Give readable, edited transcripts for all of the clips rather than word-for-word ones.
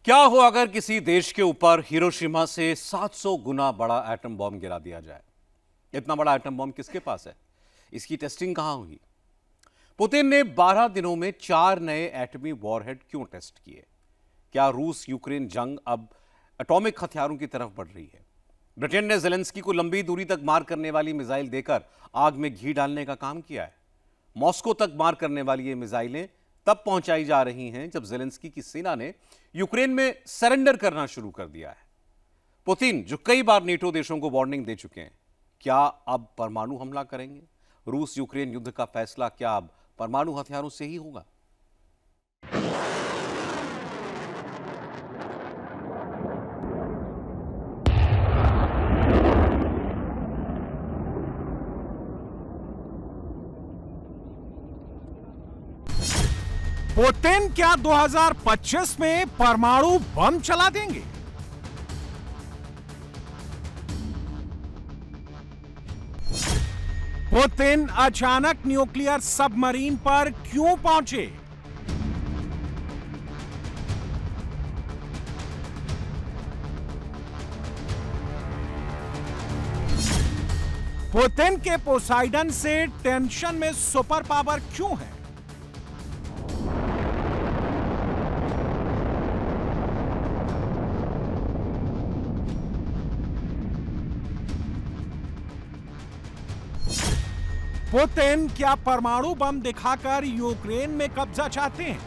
क्या हो अगर किसी देश के ऊपर हिरोशिमा से 700 गुना बड़ा एटम बॉम्ब गिरा दिया जाए? इतना बड़ा एटम बॉम्ब किसके पास है? इसकी टेस्टिंग कहां हुई? पुतिन ने 12 दिनों में 4 नए एटमी वॉरहेड क्यों टेस्ट किए? क्या रूस यूक्रेन जंग अब एटॉमिक हथियारों की तरफ बढ़ रही है? ब्रिटेन ने ज़ेलेंस्की को लंबी दूरी तक मार करने वाली मिसाइल देकर आग में घी डालने का काम किया है। मॉस्को तक मार करने वाली ये मिसाइलें तब पहुंचाई जा रही हैं जब ज़ेलेंस्की की सेना ने यूक्रेन में सरेंडर करना शुरू कर दिया है। पुतिन, जो कई बार नेटो देशों को वार्निंग दे चुके हैं, क्या अब परमाणु हमला करेंगे? रूस यूक्रेन युद्ध का फैसला क्या अब परमाणु हथियारों से ही होगा? पुतिन क्या 2025 में परमाणु बम चला देंगे? पुतिन अचानक न्यूक्लियर सबमरीन पर क्यों पहुंचे? पुतिन के पोसाइडन से टेंशन में सुपर पावर क्यों है? पुतिन क्या परमाणु बम दिखाकर यूक्रेन में कब्जा चाहते हैं?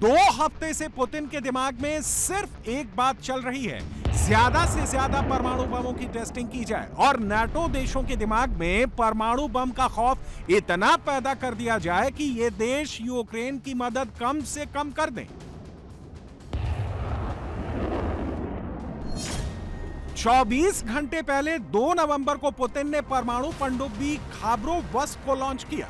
दो हफ्ते से पुतिन के दिमाग में सिर्फ एक बात चल रही है, ज्यादा से ज्यादा परमाणु बमों की टेस्टिंग की जाए और नाटो देशों के दिमाग में परमाणु बम का खौफ इतना पैदा कर दिया जाए कि ये देश यूक्रेन की मदद कम से कम कर दें। 24 घंटे पहले 2 नवंबर को पुतिन ने परमाणु पनडुब्बी खाबरोवस्क को लॉन्च किया।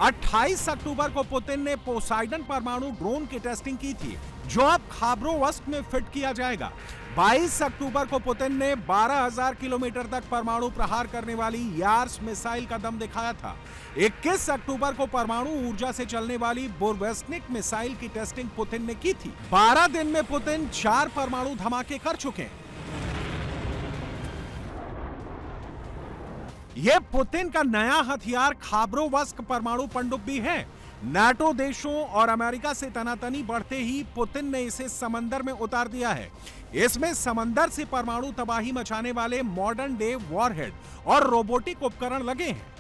28 अक्टूबर को पुतिन ने पोसाइडन परमाणु ड्रोन की टेस्टिंग की थी, जो अब खाबरोवस्क में फिट किया जाएगा। 22 अक्टूबर को पुतिन ने 12,000 किलोमीटर तक परमाणु प्रहार करने वाली यार्स मिसाइल का दम दिखाया था। 21 अक्टूबर को परमाणु ऊर्जा से चलने वाली बुरवेस्निक मिसाइल की टेस्टिंग पुतिन ने की थी। 12 दिन में पुतिन 4 परमाणु धमाके कर चुके हैं। यह पुतिन का नया हथियार खाबरोवस्क परमाणु पनडुब्बी है। नाटो देशों और अमेरिका से तनातनी बढ़ते ही पुतिन ने इसे समंदर में उतार दिया है। इसमें समंदर से परमाणु तबाही मचाने वाले मॉडर्न डे वॉरहेड और रोबोटिक उपकरण लगे हैं।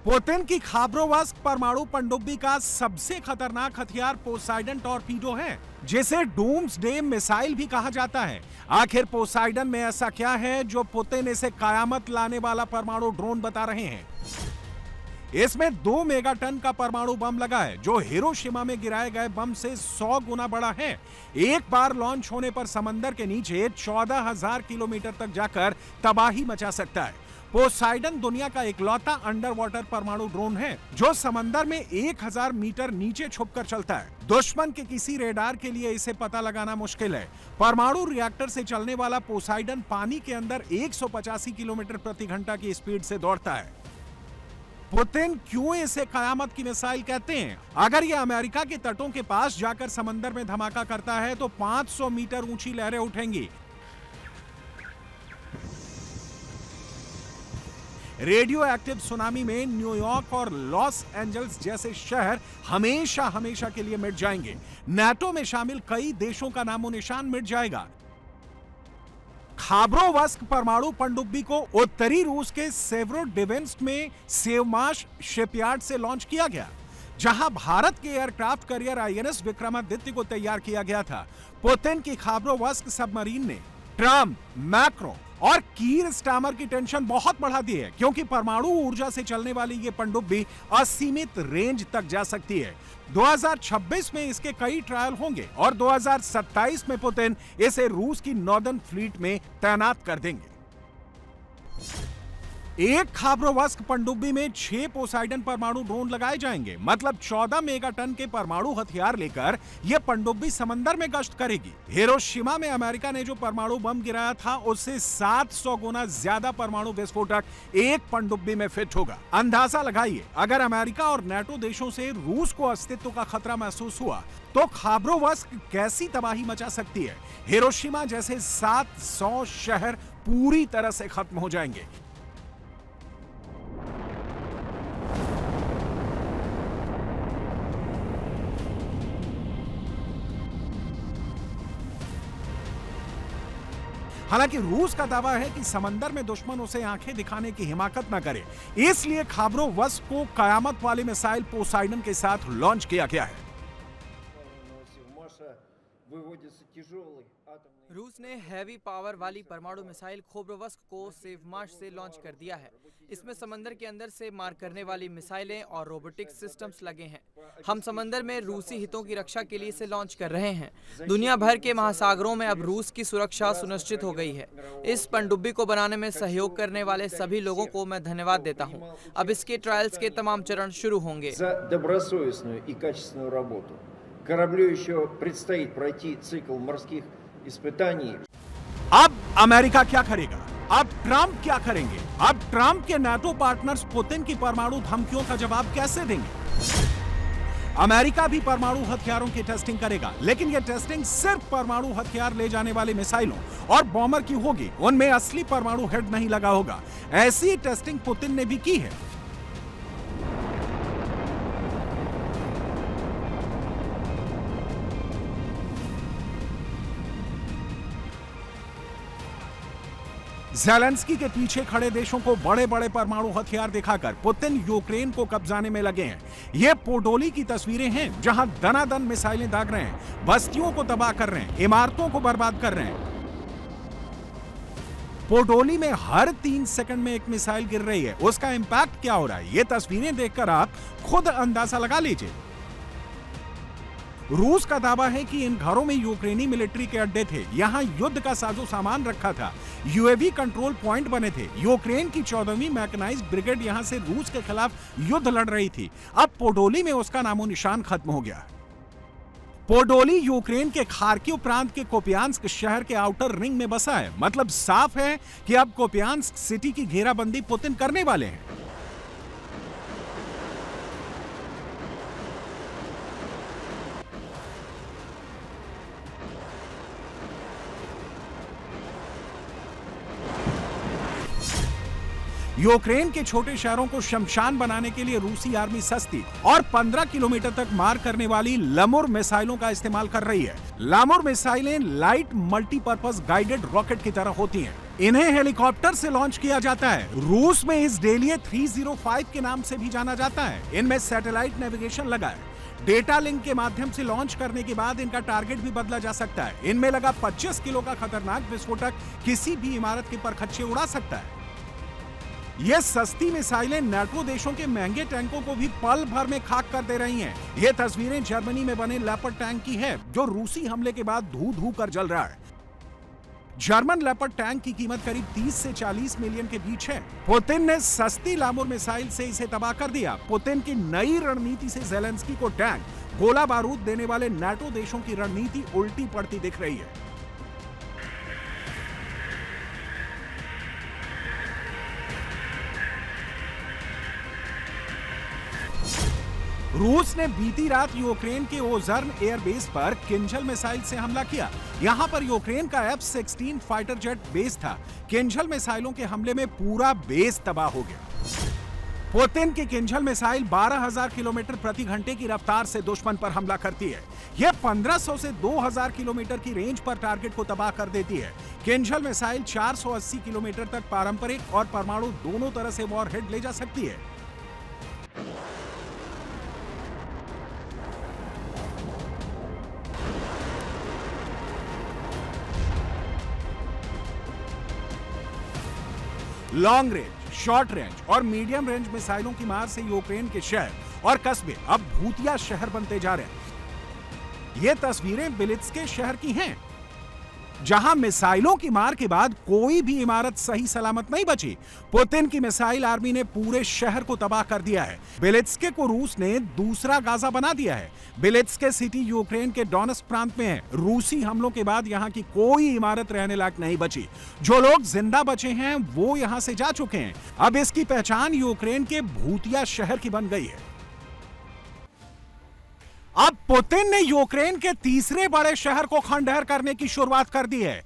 पुतिन की खाबरोवस्क परमाणु पनडुब्बी का सबसे खतरनाक हथियार पोसाइडन टॉर्पीडो है, जिसे डूम्सडे मिसाइल भी कहा जाता है। आखिर पोसाइडन में ऐसा क्या है जो पुतिन इसे कयामत लाने वाला परमाणु ड्रोन बता रहे हैं? इसमें 2 मेगाटन का परमाणु बम लगा है, जो हिरोशिमा में गिराए गए बम से 100 गुना बड़ा है। एक बार लॉन्च होने पर समंदर के नीचे 14,000 किलोमीटर तक जाकर तबाही मचा सकता है। पोसाइडन दुनिया का इकलौता अंडर वाटर परमाणु ड्रोन है, जो समंदर में 1000 मीटर नीचे छुपकर चलता है। दुश्मन के किसी रेडार के लिए इसे पता लगाना मुश्किल है। परमाणु रिएक्टर से चलने वाला पोसाइडन पानी के अंदर 185 किलोमीटर प्रति घंटा की स्पीड से दौड़ता है। पुतिन क्यों इसे कयामत की मिसाइल कहते हैं? अगर यह अमेरिका के तटों के पास जाकर समंदर में धमाका करता है तो 500 मीटर ऊंची लहरें उठेंगी। रेडियो एक्टिव सुनामी में न्यूयॉर्क और लॉस एंजल्स जैसे शहर हमेशा हमेशा के लिए मिट जाएंगे। नाटो में शामिल कई देशों का नामो निशान मिट जाएगा। खाबरोवस्क परमाणु पनडुब्बी को उत्तरी रूस के सेवरोडिविंस्क में सेवमाश शिपयार्ड से लॉन्च किया गया, जहां भारत के एयरक्राफ्ट कैरियर आईएनएस विक्रमादित्य को तैयार किया गया था। पुतिन की खाबरोवस्क सबमरीन ने ट्रम्प, मैक्रो और कीर स्टामर की टेंशन बहुत बढ़ा दी है, क्योंकि परमाणु ऊर्जा से चलने वाली ये पनडुब्बी असीमित रेंज तक जा सकती है। 2026 में इसके कई ट्रायल होंगे और 2027 में पुतिन इसे रूस की नॉर्दर्न फ्लीट में तैनात कर देंगे। एक खाबरोवस्क पनडुब्बी में 6 पोसाइडन परमाणु ड्रोन लगाए जाएंगे। मतलब 14 मेगाटन के परमाणु हथियार लेकर यह पनडुब्बी समंदर में गश्त करेगी। हिरोशिमा में अमेरिका ने जो परमाणु बम गिराया था उससे 700 गुना ज्यादा परमाणु विस्फोटक एक पनडुब्बी में फिट होगा। अंदाजा लगाइए, अगर अमेरिका और नेटो देशों से रूस को अस्तित्व का खतरा महसूस हुआ तो खाबरोवस्क कैसी तबाही मचा सकती है। हिरोशिमा जैसे 700 शहर पूरी तरह से खत्म हो जाएंगे। हालांकि रूस का दावा है कि समंदर में दुश्मन उसे आंखें दिखाने की हिमाकत न करे, इसलिए खाबरोवस्क को कयामत वाली मिसाइल पोसाइडन के साथ लॉन्च किया गया है। रूस ने हैवी पावर वाली परमाणु मिसाइल खाबरोवस्क को सेवमाश से लॉन्च कर दिया है। इसमें समंदर के अंदर से मार करने वाली मिसाइलें और रोबोटिक्स सिस्टम्स लगे हैं। हम समंदर में रूसी हितों की रक्षा के लिए इसे लॉन्च कर रहे हैं। दुनिया भर के महासागरों में अब रूस की सुरक्षा सुनिश्चित हो गई है। इस पनडुब्बी को बनाने में सहयोग करने वाले सभी लोगों को मैं धन्यवाद देता हूँ। अब इसके ट्रायल्स के तमाम चरण शुरू होंगे। Кораблю еще предстоит пройти цикл морских испытаний. अब अमेरिका क्या करेगा? अब ट्रंप क्या करेंगे? अब ट्रंप के नाटो पार्टनर्स पुतिन की परमाणु धमकियों का जवाब कैसे देंगे? अमेरिका भी परमाणु हथियारों की टेस्टिंग करेगा, लेकिन यह टेस्टिंग सिर्फ परमाणु हथियार ले जाने वाली मिसाइलों और बॉम्बर की होगी। उनमें असली परमाणु हेड नहीं लगा होगा। ऐसी टेस्टिंग पुतिन ने भी की है। ज़ेलेंस्की के पीछे खड़े देशों को बड़े बड़े परमाणु हथियार दिखाकर पुतिन यूक्रेन को कब्जाने में लगे हैं। ये पोडोली की तस्वीरें हैं, जहां दनादन मिसाइलें दाग रहे हैं, बस्तियों को तबाह कर रहे हैं, इमारतों को बर्बाद कर रहे हैं। पोडोली में हर 3 सेकंड में एक मिसाइल गिर रही है। उसका इंपैक्ट क्या हो रहा है, ये तस्वीरें देखकर आप खुद अंदाजा लगा लीजिए। रूस का दावा है कि इन घरों में यूक्रेनी मिलिट्री के अड्डे थे। यहां युद्ध का साजो सामान रखा था, यूएवी कंट्रोल पॉइंट बने थे। यूक्रेन की 14वीं मैकेनाइज्ड ब्रिगेड यहां से रूस के खिलाफ युद्ध लड़ रही थी। अब पोडोली में उसका नामो निशान खत्म हो गया। पोडोली यूक्रेन के खार्किव प्रांत के कोपियांस्क शहर के आउटर रिंग में बसा है। मतलब साफ है कि अब कोपियांस्क सिटी की घेराबंदी पुतिन करने वाले हैं। यूक्रेन के छोटे शहरों को शमशान बनाने के लिए रूसी आर्मी सस्ती और 15 किलोमीटर तक मार करने वाली लमुर मिसाइलों का इस्तेमाल कर रही है। लमुर मिसाइलें लाइट मल्टीपर्पज गाइडेड रॉकेट की तरह होती हैं। इन्हें हेलीकॉप्टर से लॉन्च किया जाता है। रूस में इस डेलिये 305 के नाम से भी जाना जाता है। इनमें सैटेलाइट नेविगेशन लगा है। डेटा लिंक के माध्यम से लॉन्च करने के बाद इनका टारगेट भी बदला जा सकता है। इनमें लगा 25 किलो का खतरनाक विस्फोटक किसी भी इमारत के परखच्चे उड़ा सकता है। ये सस्ती मिसाइलें नेटो देशों के महंगे टैंकों को भी पल भर में खाक कर दे रही हैं। ये तस्वीरें जर्मनी में बने लेपर्ड टैंक की है, जो रूसी हमले के बाद धू-धू कर जल रहा है। जर्मन लेपर्ड टैंक की कीमत करीब 30 से 40 मिलियन के बीच है। पुतिन ने सस्ती लामुर मिसाइल से इसे तबाह कर दिया। पुतिन की नई रणनीति से ज़ेलेंस्की को टैंक, गोला बारूद देने वाले नेटो देशों की रणनीति उल्टी पड़ती दिख रही है। रूस ने बीती रात यूक्रेन के ओजर्न एयरबेस पर किंजल मिसाइल से हमला किया। यहां पर यूक्रेन का F-16 फाइटर जेट बेस था। किंजल मिसाइलों के हमले में पूरा बेस तबाह हो गया। पुतिन की किंजल मिसाइल 12,000 किलोमीटर प्रति घंटे की रफ्तार से दुश्मन पर हमला करती है। यह 1500 से 2000 किलोमीटर की रेंज पर टारगेट को तबाह कर देती है। किंजल मिसाइल 480 किलोमीटर तक पारंपरिक और परमाणु दोनों तरह से वॉरहेड ले जा सकती है। लॉन्ग रेंज, शॉर्ट रेंज और मीडियम रेंज मिसाइलों की मार से यूक्रेन के शहर और कस्बे अब भूतिया शहर बनते जा रहे हैं। ये तस्वीरें बिलित्स्के शहर की हैं। जहां मिसाइलों की मार के बाद कोई भी इमारत सही सलामत नहीं बची। पुतिन की मिसाइल आर्मी ने पूरे शहर को तबाह कर दिया है। बिलित्स्के को रूस ने दूसरा गाजा बना दिया है। बिलित्स्के सिटी यूक्रेन के डोनेस्क प्रांत में है। रूसी हमलों के बाद यहां की कोई इमारत रहने लायक नहीं बची। जो लोग जिंदा बचे हैं वो यहां से जा चुके हैं। अब इसकी पहचान यूक्रेन के भूतिया शहर की बन गई है। अब पुतिन ने यूक्रेन के तीसरे बड़े शहर को खंडहर करने की शुरुआत कर दी है।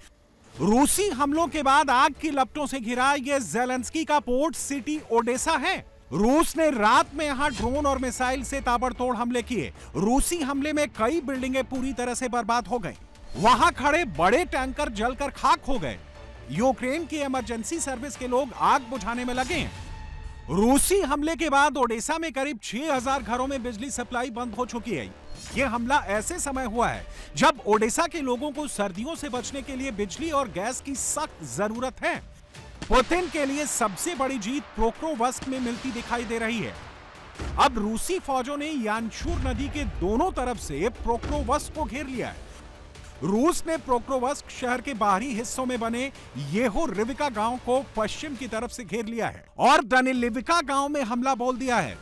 रूसी हमलों के बाद आग की लपटों से घिरा यह ज़ेलेंस्की का पोर्ट सिटी ओडेसा है। रूस ने रात में यहां ड्रोन और मिसाइल से ताबड़तोड़ हमले किए। रूसी हमले में कई बिल्डिंगें पूरी तरह से बर्बाद हो गईं। वहां खड़े बड़े टैंकर जलकर खाक हो गए। यूक्रेन की इमरजेंसी सर्विस के लोग आग बुझाने में लगे हैं। रूसी हमले के बाद ओडेसा में करीब 6000 घरों में बिजली सप्लाई बंद हो चुकी है। यह हमला ऐसे समय हुआ है जब ओडेसा के लोगों को सर्दियों से बचने के लिए बिजली और गैस की सख्त जरूरत है। पुतिन के लिए सबसे बड़ी जीत पोक्रोवस्क में मिलती दिखाई दे रही है। अब रूसी फौजों ने यानशूर नदी के दोनों तरफ से पोक्रोवस्क को घेर लिया है। रूस ने पोक्रोवस्क शहर के बाहरी हिस्सों में बने येहोरिविका गांव को पश्चिम की तरफ से घेर लिया है और दानिलिविका गांव में हमला बोल दिया है।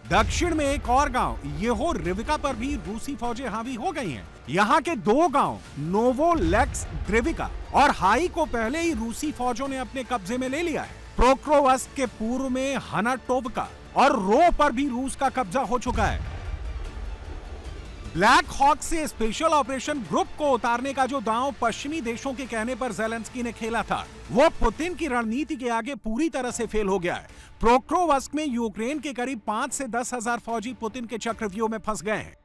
दक्षिण में एक और गांव येहोरिविका पर भी रूसी फौजें हावी हो गई हैं। यहाँ के दो गांव नोवोलेक्सद्रिविका और हाई को पहले ही रूसी फौजों ने अपने कब्जे में ले लिया है। पोक्रोवस्क के पूर्व में हनाटोवका और रो पर भी रूस का कब्जा हो चुका है। ब्लैक हॉक से स्पेशल ऑपरेशन ग्रुप को उतारने का जो दांव पश्चिमी देशों के कहने पर ज़ेलेंस्की ने खेला था, वो पुतिन की रणनीति के आगे पूरी तरह से फेल हो गया है। पोक्रोवस्क में यूक्रेन के करीब 5 से 10 हजार फौजी पुतिन के चक्रव्यूह में फंस गए हैं।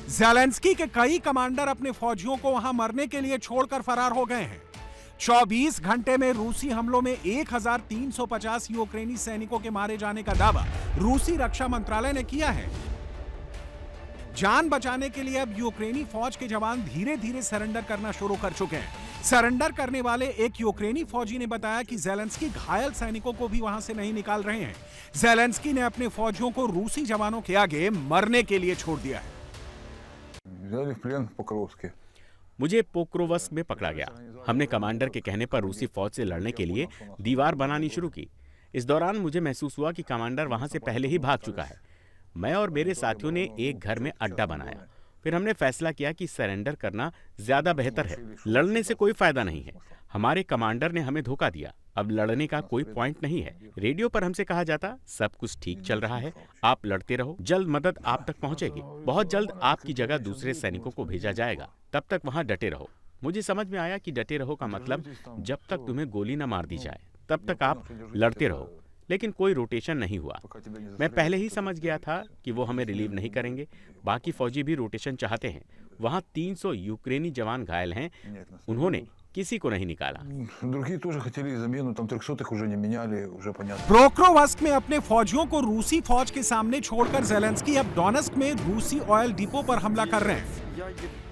ज़ेलेंस्की के कई कमांडर अपने फौजियों को वहां मरने के लिए छोड़कर फरार हो गए हैं। 24 घंटे में रूसी हमलों में 1350 यूक्रेनी सैनिकों के मारे जाने का दावा रूसी रक्षा मंत्रालय ने किया है। जान बचाने के लिए अब यूक्रेनी फौज के जवान धीरे धीरे सरेंडर करना शुरू कर चुके हैं। सरेंडर करने वाले एक यूक्रेनी फौजी ने बताया कि ज़ेलेंस्की घायल सैनिकों को भी वहां से नहीं निकाल रहे हैं। ज़ेलेंस्की ने अपने फौजियों को रूसी जवानों के आगे मरने के लिए छोड़ दिया है। मुझे पोक्रोवस्क में पकड़ा गया। हमने कमांडर के कहने पर रूसी फौज से लड़ने के लिए दीवार बनानी शुरू की। इस दौरान मुझे महसूस हुआ कि कमांडर वहां से पहले ही भाग चुका है। मैं और मेरे साथियों ने एक घर में अड्डा बनाया। फिर हमने फैसला किया कि सरेंडर करना ज्यादा बेहतर है। लड़ने से कोई फायदा नहीं है। हमारे कमांडर ने हमें धोखा दिया। अब लड़ने का कोई पॉइंट नहीं है। रेडियो पर हमसे कहा जाता, सब कुछ ठीक चल रहा है, आप लड़ते रहो, जल्द मदद आप तक पहुंचेगी। बहुत जल्द आपकी जगह दूसरे सैनिकों को भेजा जाएगा, तब तक वहां डटे रहो। मुझे समझ में आया कि डटे रहो का मतलब जब तक तुम्हें गोली न मार दी जाए तब तक आप लड़ते रहो। लेकिन कोई रोटेशन नहीं हुआ। मैं पहले ही समझ गया था कि वो हमें रिलीव नहीं करेंगे। बाकी फौजी भी रोटेशन चाहते हैं। वहां 300 यूक्रेनी जवान घायल हैं, उन्होंने किसी को नहीं निकाला। पोक्रोवस्क में अपने फौजियों को रूसी फौज के सामने छोड़कर ज़ेलेंस्की अब डोनेस्क में रूसी ऑयल डिपो पर हमला कर रहे हैं।